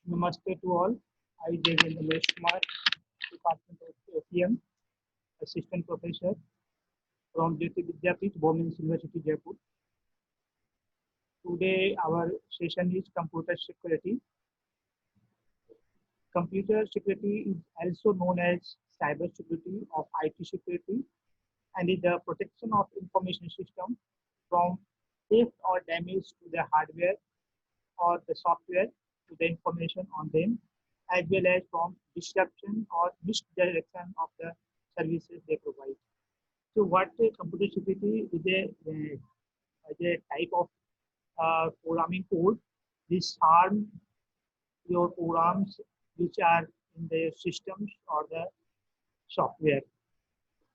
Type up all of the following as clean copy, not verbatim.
Namaste to all. I, Devendra Lokesh Kumar, Department of OPM, Assistant Professor from Jyoti Vidyapeeth, Women's University, Jaipur. Today, our session is Computer Security. Computer security is also known as cyber security of IT security and is the protection of information system from theft or damage to the hardware or the software to the information on them, as well as from disruption or misdirection of the services they provide. So, what computer security is a type of programming code. This harm your programs which are in the systems or the software.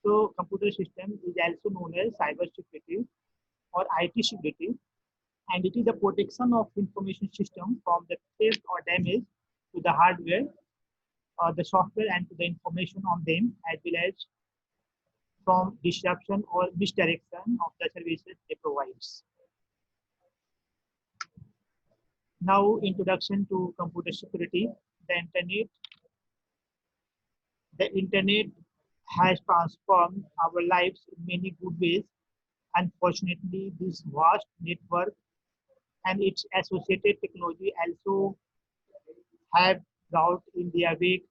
So, computer system is also known as cyber security or IT security, and it is the protection of information system from the theft or damage to the hardware or the software and to the information on them, as well as from disruption or misdirection of the services they provide. Now, introduction to computer security. The internet. The internet has transformed our lives in many good ways. Unfortunately, this vast network and its associated technology also have brought in their wake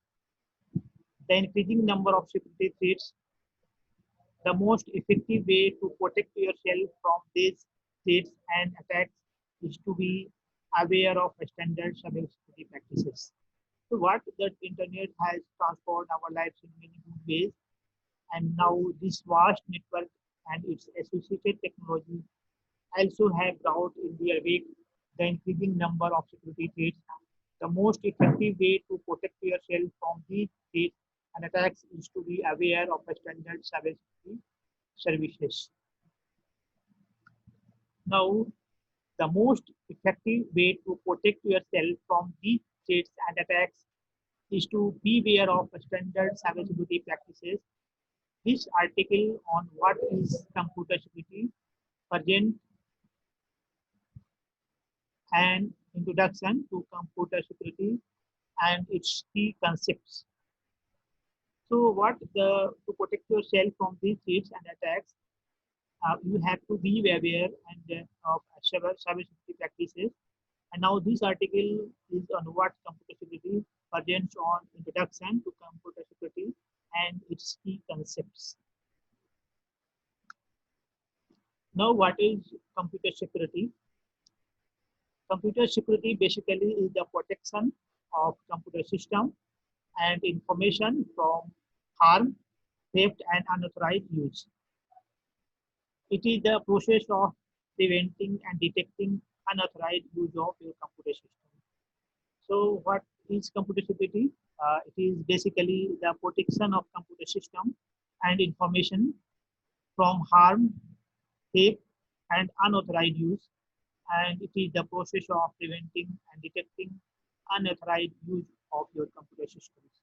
the increasing number of security threats. The most effective way to protect yourself from these threats and attacks is to be aware of standard cybersecurity practices. So, what the internet has transformed our lives in many good ways, and now this vast network and its associated technology also have brought in their wake the increasing number of security threats. The most effective way to protect yourself from these threats and attacks is to be aware of the standard cybersecurity services. Now, the most effective way to protect yourself from these threats and attacks is to be aware of standard cybersecurity practices. This article on what is computer security present an introduction to computer security and its key concepts. So, what the to protect yourself from these threats and attacks, you have to be aware and of cybersecurity practices. And now, this article is on what computer security presents on introduction to computer security and its key concepts. Now, what is computer security? Computer security basically is the protection of computer system and information from harm, theft, and unauthorized use. It is the process of preventing and detecting unauthorized use of your computer system. So, what is computer security? It is basically the protection of computer system and information from harm, theft, and unauthorized use, and it is the process of preventing and detecting unauthorized use of your computer systems.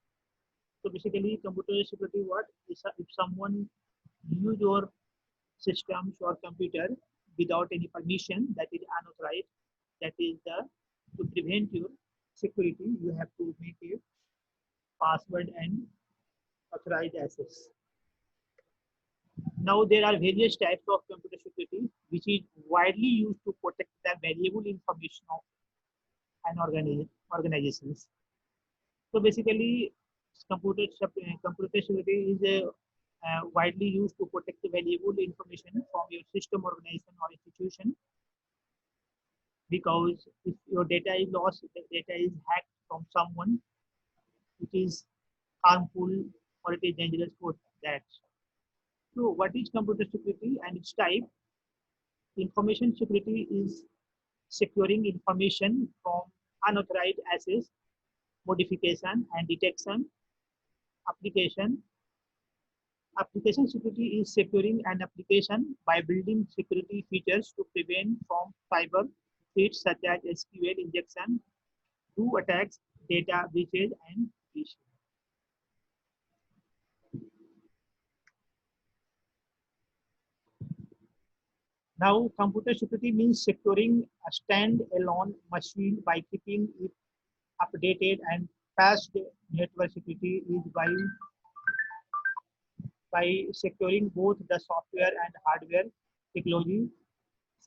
So basically, computer security what is if someone use your systems or computer without any permission, that is unauthorized. That is the to prevent your security, you have to make a password and authorized access. Now there are various types of computer security which is widely used to protect the valuable information of an organizations. So basically, computer security is widely used to protect the valuable information from your system, organization, or institution. Because if your data is lost, the data is hacked from someone, it is harmful or it is dangerous for that. So, what is computer security and its type? Information security is securing information from unauthorized access, modification, and detection. Application. Application security is securing an application by building security features to prevent from cyber threats such as SQL injection, through attacks, data breaches, and phishing. Now, computer security means securing a stand-alone machine by keeping it updated and patched network security is by securing both the software and hardware technology.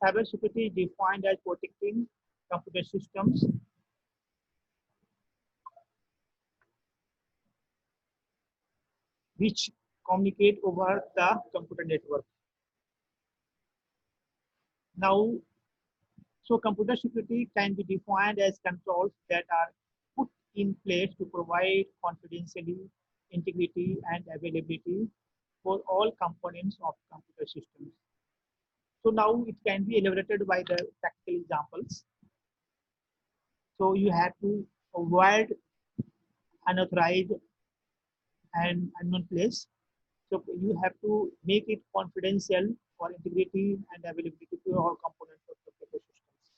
Cybersecurity is defined as protecting computer systems which communicate over the computer network. Now, so computer security can be defined as controls that are put in place to provide confidentiality, integrity, and availability for all components of computer systems. So now it can be elaborated by the practical examples. So you have to avoid unauthorized and unknown place. So you have to make it confidential for integrity and availability to all components of the computer systems.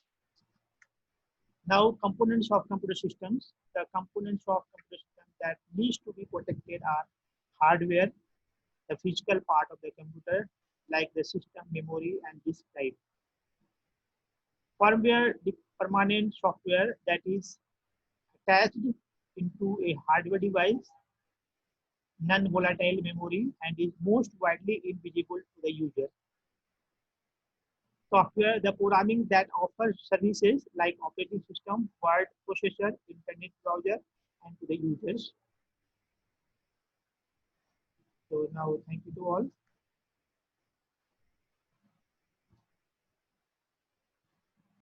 Now, components of computer systems. The components of computer systems that needs to be protected are hardware, the physical part of the computer, like the system, memory, and disk drive. Firmware, the permanent software that is attached into a hardware device, non-volatile memory, and is most widely invisible to the user. Software, the programming that offers services like operating system, word processor, internet browser, and to the users. So now, thank you to all.